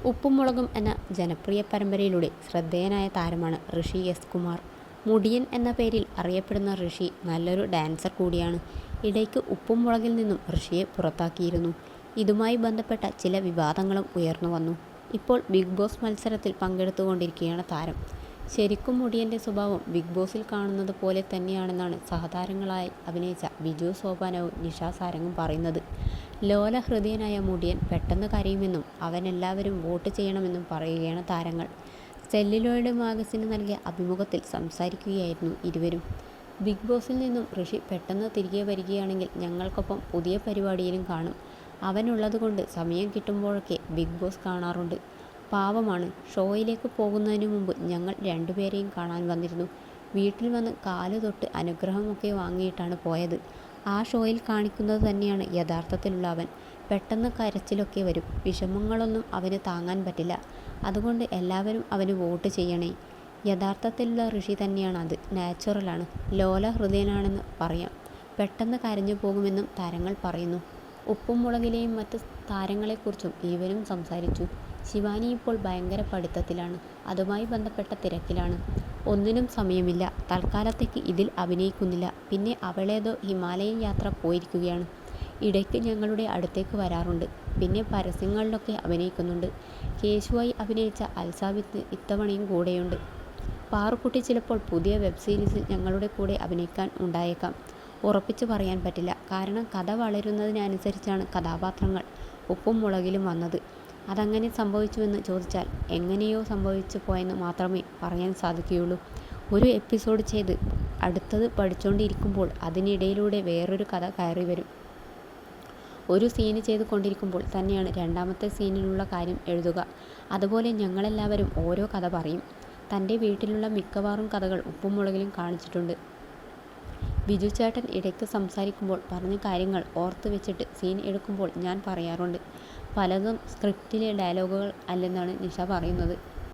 ഉപ്പും മുളകും എന്ന ജനപ്രിയ പരമ്പരയിലൂടെ ശ്രദ്ധേയനായ താരമാണ് ഋഷി എസ് കുമാർ. മുടിയൻ എന്ന പേരിൽ അറിയപ്പെടുന്ന ഋഷി നല്ലൊരു ഡാൻസർ കൂടിയാണ്. ഇടയ്ക്ക് ഉപ്പും മുളകിൽ നിന്നും ഋഷിയെ പുറത്താക്കിയിരുന്നു. ഇതുമായി ബന്ധപ്പെട്ട ചില വിവാദങ്ങളും ഉയർന്നു വന്നു. ഇപ്പോൾ ബിഗ് ബോസ് മത്സരത്തിൽ പങ്കെടുത്തുകൊണ്ടിരിക്കുകയാണ് താരം. ശരിക്കും മുടിയൻ്റെ സ്വഭാവം ബിഗ് ബോസിൽ കാണുന്നത് പോലെ തന്നെയാണെന്നാണ് സഹതാരങ്ങളായി അഭിനയിച്ച ബിജു സോപാനവും നിഷ സാരംഗും പറയുന്നത്. ലോലഹൃദയനായ മുടിയൻ പെട്ടെന്ന് കരയുമെന്നും അവനെല്ലാവരും വോട്ട് ചെയ്യണമെന്നും പറയുകയാണ് താരങ്ങൾ. സെല്ലുലോയിഡ് മാഗസിന് നൽകിയ അഭിമുഖത്തിൽ സംസാരിക്കുകയായിരുന്നു ഇരുവരും. ബിഗ് ബോസിൽ നിന്നും ഋഷി പെട്ടെന്ന് തിരികെ വരികയാണെങ്കിൽ ഞങ്ങൾക്കൊപ്പം പുതിയ പരിപാടിയിലും കാണും. അവനുള്ളതുകൊണ്ട് സമയം കിട്ടുമ്പോഴൊക്കെ ബിഗ് ബോസ് കാണാറുണ്ട്. പാവമാണ്. ഷോയിലേക്ക് പോകുന്നതിന് മുമ്പ് ഞങ്ങൾ രണ്ടുപേരെയും കാണാൻ വന്നിരുന്നു. വീട്ടിൽ വന്ന് കാല് തൊട്ട് അനുഗ്രഹമൊക്കെ വാങ്ങിയിട്ടാണ് പോയത്. ആ ഷോയിൽ കാണിക്കുന്നത് തന്നെയാണ് യഥാർത്ഥത്തിലുള്ള അവൻ. പെട്ടെന്ന് കരച്ചിലൊക്കെ വരും. വിഷമങ്ങളൊന്നും അവന് താങ്ങാൻ പറ്റില്ല. അതുകൊണ്ട് എല്ലാവരും അവന് വോട്ട് ചെയ്യണേ. യഥാർത്ഥത്തിലുള്ള ഋഷി തന്നെയാണ് അത്. നാച്ചുറലാണ്. ലോല ഹൃദയനാണെന്ന് പറയാം. പെട്ടെന്ന് കരഞ്ഞു പോകുമെന്നും താരങ്ങൾ പറയുന്നു. ഉപ്പും മുളകിലെയും മറ്റ് താരങ്ങളെക്കുറിച്ചും ഇരുവരും സംസാരിച്ചു. ശിവാനി ഇപ്പോൾ ഭയങ്കര പഠിത്തത്തിലാണ്. അതുമായി ബന്ധപ്പെട്ട തിരക്കിലാണ്. ഒന്നിനും സമയമില്ല. തൽക്കാലത്തേക്ക് ഇതിൽ അഭിനയിക്കുന്നില്ല. പിന്നെ അവളേതോ ഹിമാലയൻ യാത്ര പോയിരിക്കുകയാണ്. ഇടയ്ക്ക് ഞങ്ങളുടെ അടുത്തേക്ക് വരാറുണ്ട്. പിന്നെ പരസ്യങ്ങളിലൊക്കെ അഭിനയിക്കുന്നുണ്ട്. കേശുവായി അഭിനയിച്ച അൽസാബിത്ത് ഇത്തവണയും കൂടെയുണ്ട്. പാറുക്കുട്ടി ചിലപ്പോൾ പുതിയ വെബ് സീരീസിൽ ഞങ്ങളുടെ കൂടെ അഭിനയിക്കാൻ ഉണ്ടായേക്കാം. ഉറപ്പിച്ച് പറയാൻ പറ്റില്ല. കാരണം കഥ വളരുന്നതിനനുസരിച്ചാണ് കഥാപാത്രങ്ങൾ ഉപ്പും മുളകിലും വന്നത്. അതങ്ങനെ സംഭവിച്ചുവെന്ന് ചോദിച്ചാൽ എങ്ങനെയോ സംഭവിച്ചു പോയെന്ന് മാത്രമേ പറയാൻ സാധിക്കുകയുള്ളൂ. ഒരു എപ്പിസോഡ് ചെയ്ത് അടുത്തത് പഠിച്ചുകൊണ്ടിരിക്കുമ്പോൾ അതിനിടയിലൂടെ വേറൊരു കഥ കയറി വരും. ഒരു സീന് ചെയ്ത് കൊണ്ടിരിക്കുമ്പോൾ തന്നെയാണ് രണ്ടാമത്തെ സീനിലുള്ള കാര്യം എഴുതുക. അതുപോലെ ഞങ്ങളെല്ലാവരും ഓരോ കഥ പറയും. തൻ്റെ വീട്ടിലുള്ള മിക്കവാറും കഥകൾ ഉപ്പും മുളകിലും കാണിച്ചിട്ടുണ്ട്. ബിജു ചേട്ടൻ ഇടയ്ക്ക് സംസാരിക്കുമ്പോൾ പറഞ്ഞ കാര്യങ്ങൾ ഓർത്ത് വെച്ചിട്ട് സീൻ എടുക്കുമ്പോൾ ഞാൻ പറയാറുണ്ട്. പലതും സ്ക്രിപ്റ്റിലെ ഡയലോഗുകൾ അല്ലെന്നാണ് നിഷ പറയുന്നത്.